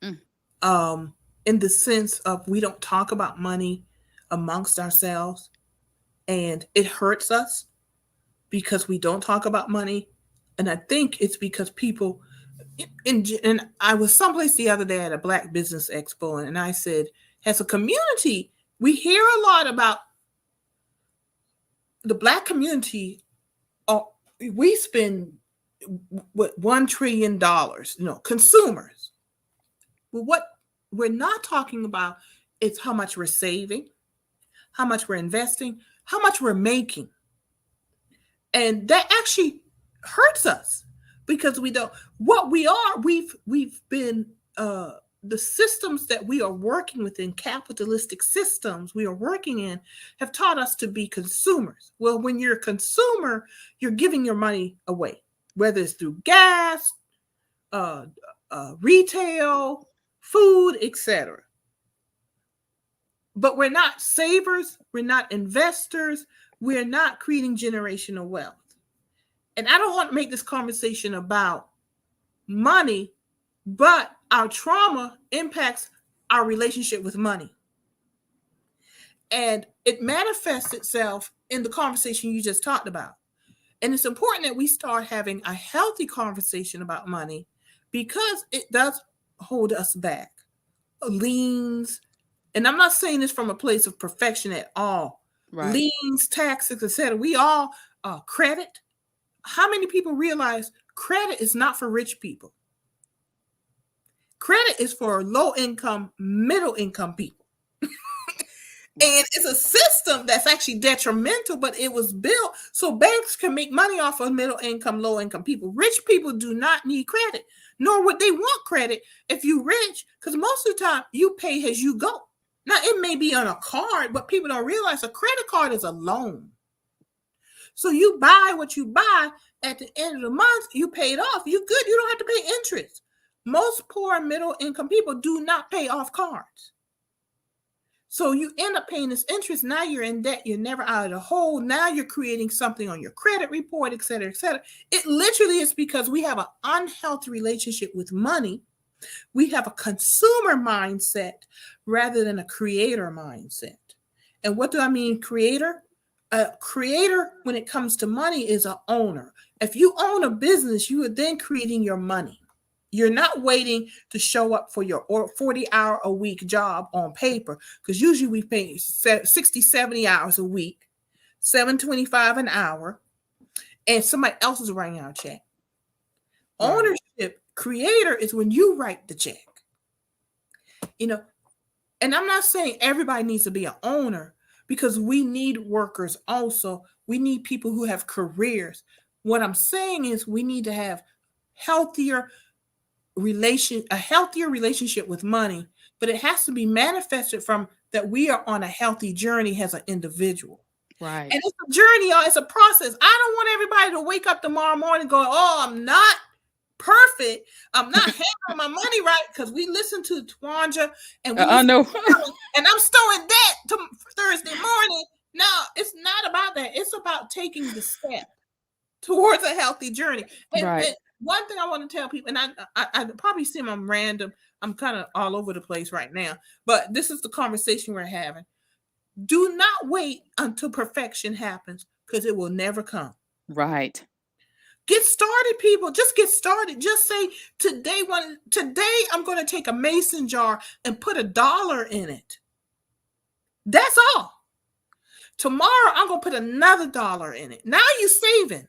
[SPEAKER 1] In the sense of, we don't talk about money amongst ourselves. And it hurts us because we don't talk about money. And I think it's because people, and I was someplace the other day at a Black Business Expo, and I said, as a community, we hear a lot about the Black community. We spend $1 trillion, consumers. But what we're not talking about is how much we're saving, how much we're investing, how much we're making. And that actually hurts us, because we don't, what we are, we've been, the systems that we are working within, capitalistic systems we are working in, have taught us to be consumers. Well, when you're a consumer, you're giving your money away, whether it's through gas, retail, food, etc. But we're not savers, we're not investors, we're not creating generational wealth. And I don't want to make this conversation about money, but our trauma impacts our relationship with money. And it manifests itself in the conversation you just talked about. And it's important that we start having a healthy conversation about money, because it does hold us back. Liens, and I'm not saying this from a place of perfection at all. Right. Liens, taxes, etc. We all credit. How many people realize credit is not for rich people? Credit is for low income, middle income people. And it's a system that's actually detrimental, but it was built so banks can make money off of middle income, low income people. Rich people do not need credit, nor would they want credit if you're rich, because most of the time you pay as you go. Now, it may be on a card, but people don't realize a credit card is a loan. So you buy what you buy, at the end of the month, you pay it off. You good. You don't have to pay interest. Most poor middle income people do not pay off cards. So you end up paying this interest. Now you're in debt. You're never out of the hole. Now you're creating something on your credit report, et cetera, et cetera. It literally is because we have an unhealthy relationship with money. We have a consumer mindset rather than a creator mindset. And what do I mean creator? A creator, when it comes to money, is an owner. If you own a business, you are then creating your money. You're not waiting to show up for your 40-hour-a-week job on paper, because usually we pay 60, 70 hours a week, $7.25 an hour, and somebody else is writing out a check. Right. Ownership, creator, is when you write the check. And I'm not saying everybody needs to be an owner, because we need workers also. We need people who have careers. What I'm saying is we need to have a healthier relationship with money, but it has to be manifested from that we are on a healthy journey as an individual.
[SPEAKER 5] Right.
[SPEAKER 1] And it's a journey, y'all. It's a process. I don't want everybody to wake up tomorrow morning going, oh, I'm not perfect. I'm not handling my money right, because we listen to Twanja and
[SPEAKER 5] know.
[SPEAKER 1] And I'm still in debt to Thursday morning. No, it's not about that. It's about taking the step towards a healthy journey. And one thing I want to tell people, and I probably seem I'm random. I'm kind of all over the place right now, but this is the conversation we're having. Do not wait until perfection happens, because it will never come.
[SPEAKER 5] Right.
[SPEAKER 1] Get started, people. Just get started. Just say, today I'm going to take a mason jar and put $1 in it. That's all. Tomorrow, I'm going to put another $1 in it. Now you're saving.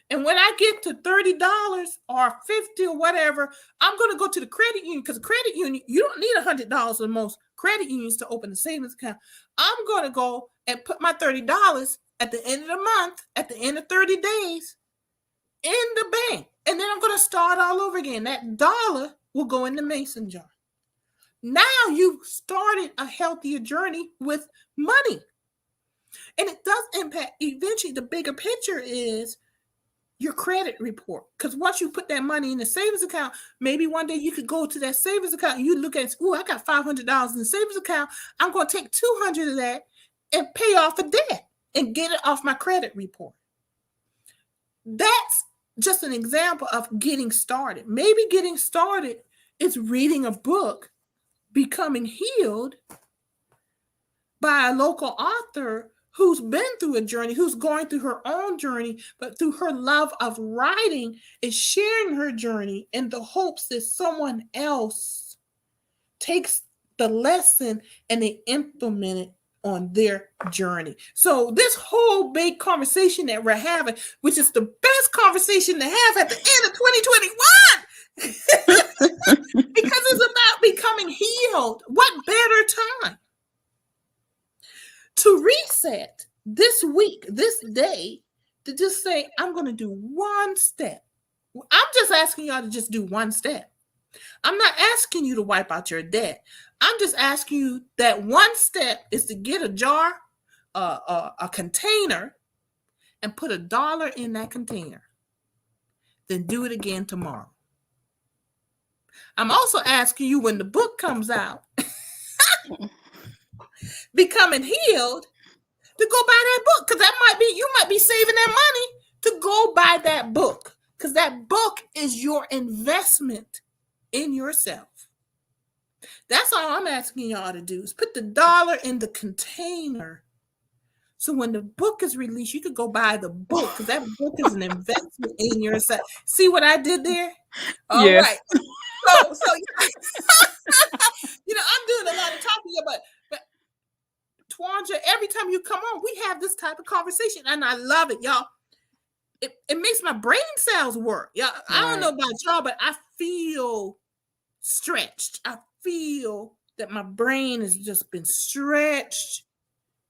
[SPEAKER 1] And when I get to $30 or $50 or whatever, I'm going to go to the credit union, because the credit union, you don't need $100 in most credit unions to open a savings account. I'm going to go and put my $30 at the end of the month, at the end of 30 days, in the bank. And then I'm going to start all over again. That $1 will go in the mason jar. Now you've started a healthier journey with money. And it does impact, eventually the bigger picture is your credit report. Because once you put that money in the savings account, maybe one day you could go to that savings account and you look at, I got $500 in the savings account. I'm going to take $200 of that and pay off a debt and get it off my credit report. That's just an example of getting started. Maybe getting started is reading a book, Becoming Healed, by a local author who's been through a journey, who's going through her own journey, but through her love of writing, is sharing her journey in the hopes that someone else takes the lesson and they implement it on their journey. So this whole big conversation that we're having, which is the best conversation to have at the end of 2021, because it's about becoming healed. What better time to reset this week, this day, to just say, I'm going to do one step. I'm just asking y'all to just do one step. I'm not asking you to wipe out your debt. I'm just asking you that one step is to get a jar, a container, and put $1 in that container. Then do it again tomorrow. I'm also asking you, when the book comes out, Becoming Healed, to go buy that book, because you might be saving that money to go buy that book, because that book is your investment in yourself. That's all I'm asking y'all to do, is put the $1 in the container, so when the book is released, you could go buy the book, because that book is an investment in yourself. See what I did there? All yes. Right. So I'm doing a lot of talking here, but Twanja, every time you come on, we have this type of conversation, and I love it, y'all. It makes my brain cells work. Yeah, I don't know about y'all, but I feel stretched. I feel that my brain has just been stretched,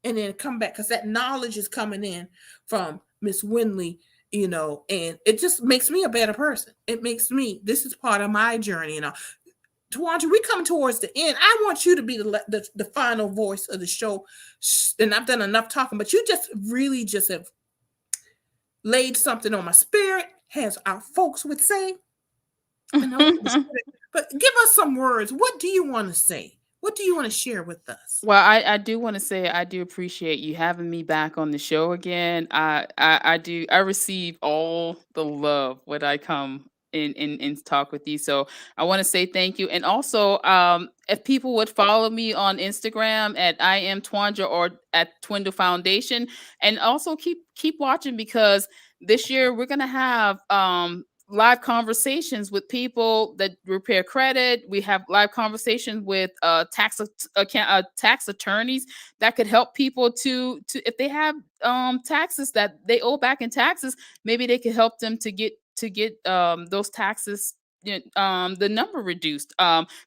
[SPEAKER 1] and then come back, because that knowledge is coming in from Miss Windley, and it just makes me a better person. It makes me, this is part of my journey, Twanja, we come towards the end. I want you to be the final voice of the show, and I've done enough talking, but you just really just have laid something on my spirit, as our folks would say. But give us some words. What do you want to say? What do you want to share with us?
[SPEAKER 5] Well, I do want to say I do appreciate you having me back on the show again. I receive all the love when I come and talk with you. So I want to say thank you. And also, if people would follow me on Instagram at I am Twanja or at Twindle Foundation, and also keep watching, because this year we're gonna have live conversations with people that repair credit. We have live conversations with tax attorneys that could help people to if they have taxes that they owe back in taxes, maybe they could help them to get those taxes, the number reduced,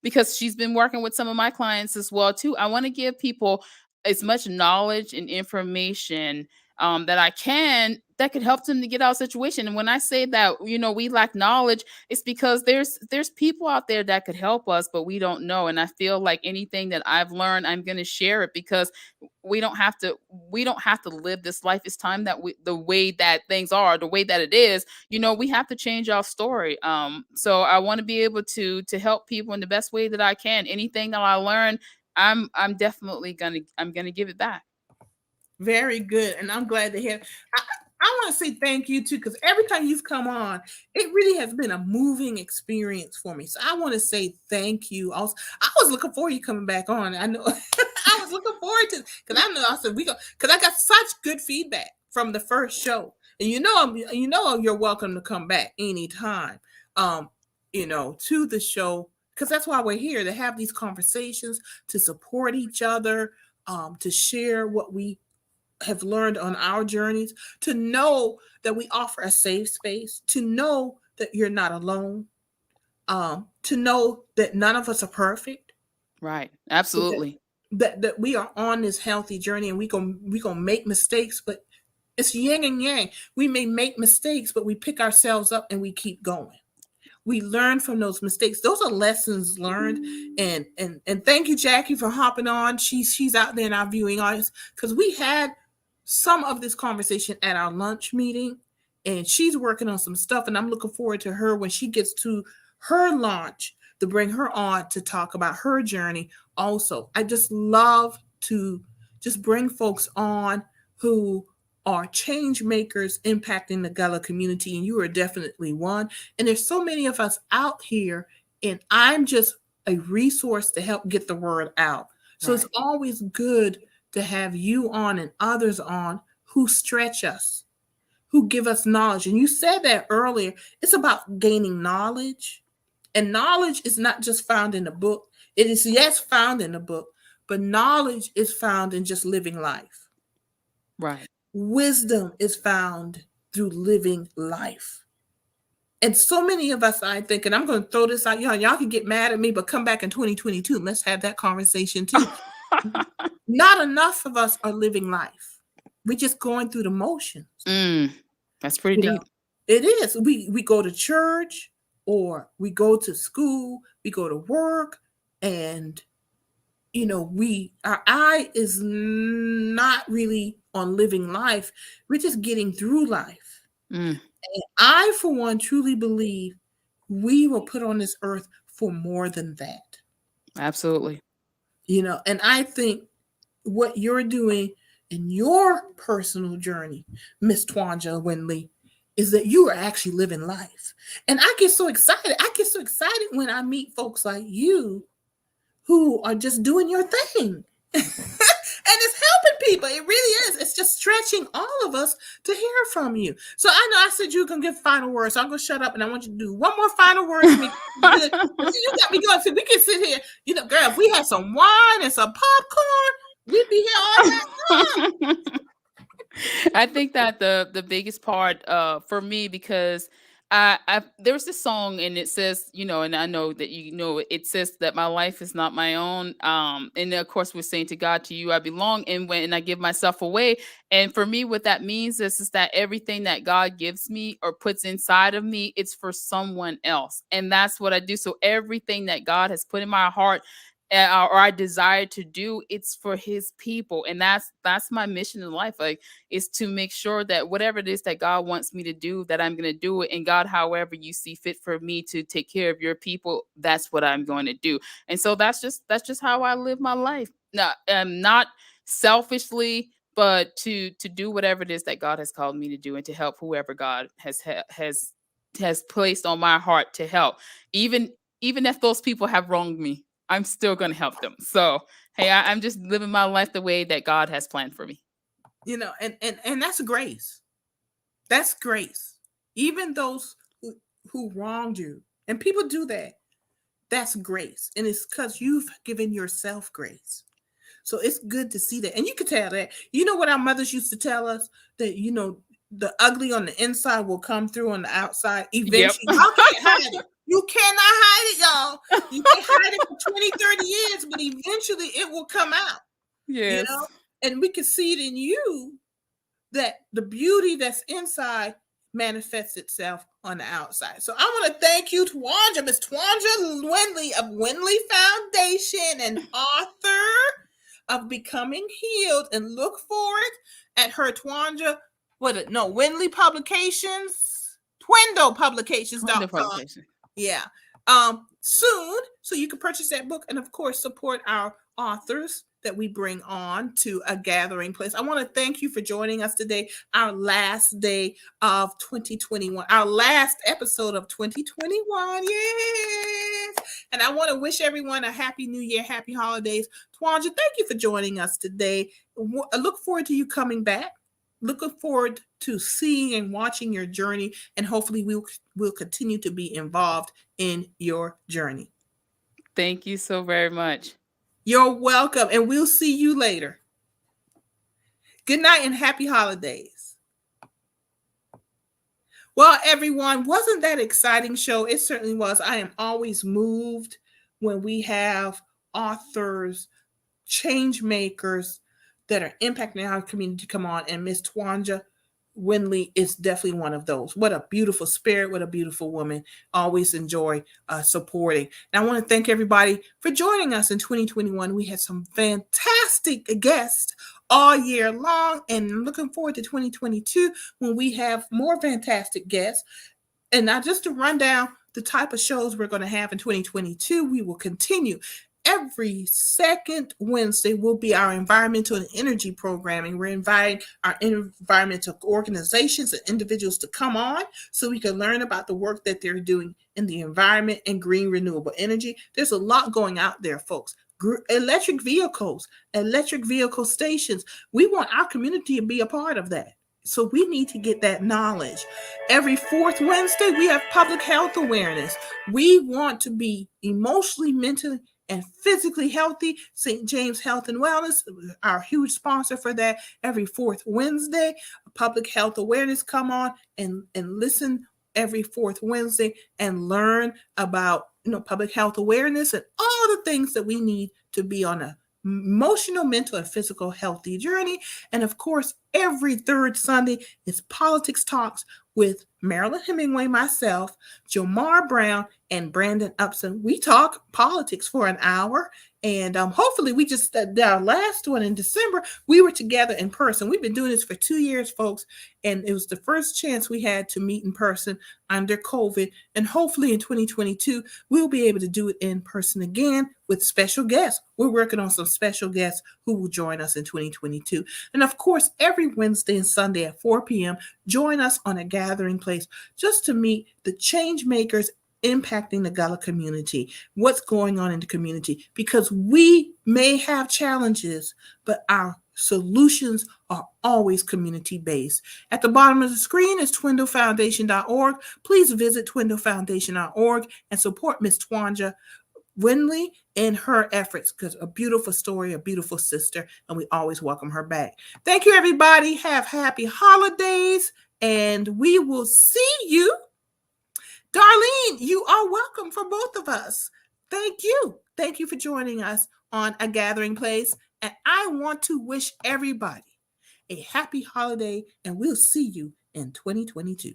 [SPEAKER 5] because she's been working with some of my clients as well too. I want to give people as much knowledge and information that I can, that could help them to get out of situation. And when I say that, we lack knowledge, it's because there's people out there that could help us, but we don't know. And I feel like anything that I've learned, I'm going to share it, because we don't have to live this life. It's time that the way that things are, the way that it is, we have to change our story. So I want to be able to help people in the best way that I can. Anything that I learn, I'm definitely I'm gonna give it back.
[SPEAKER 1] Very good. And I'm glad to hear. I want to say thank you too, because every time you've come on, it really has been a moving experience for me. So I want to say thank you. Also, I was looking forward to you coming back on. I know I was looking forward to, because I know I said because I got such good feedback from the first show. And you're welcome to come back anytime. To the show, because that's why we're here, to have these conversations, to support each other, to share what we have learned on our journeys, to know that we offer a safe space, to know that you're not alone, to know that none of us are perfect.
[SPEAKER 5] Right. Absolutely.
[SPEAKER 1] That we are on this healthy journey, and we gonna make mistakes, but it's yin and yang. We may make mistakes, but we pick ourselves up and we keep going. We learn from those mistakes. Those are lessons learned. And thank you, Jackie, for hopping on. She's out there in our viewing audience, because we had some of this conversation at our lunch meeting, and she's working on some stuff, and I'm looking forward to her when she gets to her launch to bring her on to talk about her journey. Also, I just love to just bring folks on who are change makers impacting the Gullah community, and you are definitely one. And there's so many of us out here, and I'm just a resource to help get the word out. So It's always good to have you on and others on who stretch us, who give us knowledge. And you said that earlier, it's about gaining knowledge. And knowledge is not just found in a book. It is, yes, found in a book, but knowledge is found in just living life.
[SPEAKER 5] Right.
[SPEAKER 1] Wisdom is found through living life. And so many of us, I think, and I'm going to throw this out, y'all can get mad at me, but come back in 2022 and let's have that conversation too. Not enough of us are living life. We're just going through the motions.
[SPEAKER 5] That's pretty deep.
[SPEAKER 1] It is. We go to church, or we go to school, we go to work, and our eye is not really on living life. We're just getting through life. And I, for one, truly believe we were put on this earth for more than that.
[SPEAKER 5] Absolutely.
[SPEAKER 1] And I think what you're doing in your personal journey, Miss Twanja Windley, is that you are actually living life. And I get so excited. I get so excited when I meet folks like you who are just doing your thing. And it's helping people. It really is. It's just stretching all of us to hear from you. So I know I said you were going to give final words. So I'm going to shut up, and I want you to do one more final word to me. You got me going. So we can sit here. Girl, if we had some wine and some popcorn, we'd be here all that time.
[SPEAKER 5] I think that the biggest part for me, because there's this song, and it says, and I know that it says that my life is not my own. And of course we're saying, to God, to you I belong, and when I give myself away. And for me, what that means is that everything that God gives me or puts inside of me, it's for someone else. And that's what I do. So everything that God has put in my heart, or I desire to do, it's for his people. And that's my mission in life, is to make sure that whatever it is that God wants me to do, that I'm going to do it. And God, however you see fit for me to take care of your people, that's what I'm going to do. And so that's just how I live my life. Not selfishly, but to do whatever it is that God has called me to do, and to help whoever God has has placed on my heart to help. Even if those people have wronged me, I'm still going to help them. So, hey, I'm just living my life the way that God has planned for me.
[SPEAKER 1] You know, and that's grace. That's grace. Even those who wronged you, and people do that, that's grace. And it's because you've given yourself grace. So it's good to see that. And you can tell that. You know what our mothers used to tell us? That, you know, the ugly on the inside will come through on the outside. Eventually,
[SPEAKER 5] Yep.
[SPEAKER 1] y'all can't hide it. You cannot hide it, y'all. You can hide it for 20, 30 years, but eventually it will come out.
[SPEAKER 5] Yes.
[SPEAKER 1] You know? And we can see it in you that the beauty that's inside manifests itself on the outside. So I want to thank you, Twanja, Miss Twanja Windley of Windley Foundation and author of Becoming Healed, and look forward at her Windley Publications, TwindlePublications.com. Yeah. Soon, so you can purchase that book and of course support our authors that we bring on to A Gathering Place. I want to thank you for joining us today, our last day of 2021, our last episode of 2021. Yes. And I want to wish everyone a happy new year, happy holidays. Twanja, thank you for joining us today. I look forward to you coming back. Looking forward to seeing and watching your journey, and hopefully we'll continue to be involved in your journey.
[SPEAKER 5] Thank you so very much.
[SPEAKER 1] You're welcome, and we'll see you later. Good night and happy holidays. Well, everyone, wasn't that exciting show? It certainly was. I am always moved when we have authors, change makers that are impacting our community come on, and Miss Twanja Windley is definitely one of those. What a beautiful spirit, what a beautiful woman. Always enjoy supporting. And I want to thank everybody for joining us in 2021. We had some fantastic guests all year long, and looking forward to 2022 when we have more fantastic guests. And now just to run down the type of shows we're going to have in 2022, we will continue. Every second Wednesday will be our environmental and energy programming. We're inviting our environmental organizations and individuals to come on so we can learn about the work that they're doing in the environment and green renewable energy. There's a lot going out there, folks. Electric vehicle stations. We want our community to be a part of that. So we need to get that knowledge. Every fourth Wednesday, we have public health awareness. We want to be emotionally, mentally, and physically healthy. St. James Health and Wellness, our huge sponsor for that. Every fourth Wednesday, public health awareness come on and listen every fourth Wednesday and learn about public health awareness and all the things that we need to be on a emotional, mental, and physical healthy journey. And of course, every third Sunday is Politics Talks with Marilyn Hemingway, myself, Jomar Brown, and Brandon Upson. We talk politics for an hour. And hopefully we just did our last one in December. We were together in person. We've been doing this for 2 years, folks. And it was the first chance we had to meet in person under COVID. And hopefully in 2022, we'll be able to do it in person again with special guests. We're working on some special guests who will join us in 2022. And of course, every Wednesday and Sunday at 4 p.m., join us on A Gathering Place just to meet the change makers impacting the Gullah community, what's going on in the community, because we may have challenges, but our solutions are always community-based. At the bottom of the screen is twindlefoundation.org. Please visit twindlefoundation.org and support Miss Twanja Windley in her efforts, because a beautiful story, a beautiful sister, and we always welcome her back. Thank you, everybody. Have happy holidays, and we will see you. Darlene, you are welcome for both of us. Thank you. Thank you for joining us on A Gathering Place. And I want to wish everybody a happy holiday, and we'll see you in 2022.